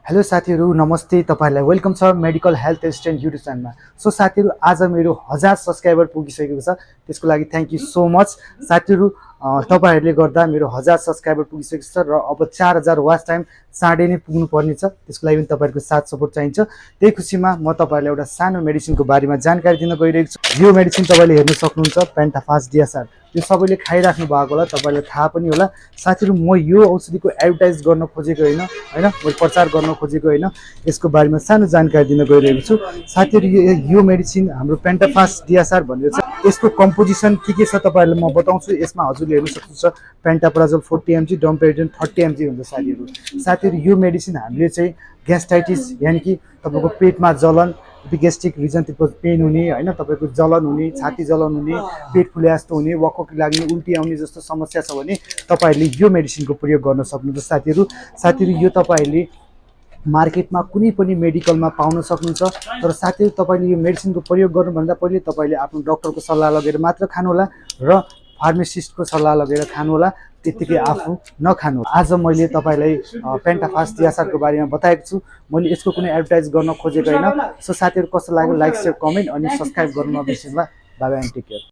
Hello साथीहरू नमस्ते तपाईहरुलाई वेलकम छ मेडिकल हेल्थ एसिस्टेन्ट युट्युब च्यानलमा। सो साथीहरू आज मेरो 1000 सब्स्क्राइबर पुगिसकेको छ, त्यसको लागि थ्यांक यू सो मच साथीहरू। तपाईहरुले गर्दा मेरो 1000 सब्स्क्राइबर पुगिसकेको छ र अब 4000 वाच टाइम चाँडै नै पुग्नु पर्ने छ। त्यसको लागि पनि तपाईहरुको साथ सपोर्ट चाहिन्छ। त्यही खुसीमा म तपाईहरुलाई एउटा सानो मेडिसिनको बारेमा जानकारी दिन गइरहेको छु। यो मेडिसिन तपाईले हेर्न सक्नुहुन्छ, पेन्टाफास्ट डिएसआर। यो सबैले खाइराख्नु भएको होला, तपाईलाई थाहा पनि होला। साथीहरू म यो औषधिको एडभर्टाइज गर्न खोजेको हैन म प्रचार गर्न खोजेको हैन, यसको बारेमा सानो जानकारी दिन गइरहेको छु। साथीहरू यो मेडिसिन हाम्रो पेन्टाफास्ट डिएसआर भनेको छ। यसको कम्पोजिसन के छ तपाईहरुलाई म बताउँछु। यसमा हजुरले हेर्न सक्नुहुन्छ पेन्टाप्राजोल 40 mg, डोम्पेरिडोन 30 mg हुन्छ साथीहरू यो मेडिसिन हामीले चाहिँ ग्यास्ट्राइटिस यानी कि तपाईको पेटमा जलन, एपिगेस्ट्रिक रिजनतिर पेन हुने हैन, तपाईको जलन हुने, छाती जलन हुने, पेट फुले जस्तो हुने, वकवकी लाग्ने, उल्टी आउने जस्तो समस्या छ भने तपाईहरुले यो मेडिसिनको प्रयोग गर्न सक्नुहुन्छ साथीहरू यो तपाईहरुले मार्केटमा कुनै पनि मेडिकलमा पाउन सक्नुहुन्छ। तर साथीहरू तपाईले यो मेडिसिनको प्रयोग गर्नुभन्दा पहिले तपाईले आफ्नो डाक्टरको सल्लाह लगेर मात्र खानु होला र फार्मासिस्टको सल्लाह लगेर खानु होला, त्यतिकै आफू नखानु। आज मैले तपाईलाई पेन्टाफास्ट डिएसआरको बारेमा बताएको छु। मैले यसको कुनै एडभर्टाइज गर्न खोजेको हैन। सो साथीहरू कस्तो लाग्यो लाइक शेयर कमेन्ट अनि सब्स्क्राइब गर्न नबिर्सनु होला। Bye bye and take care.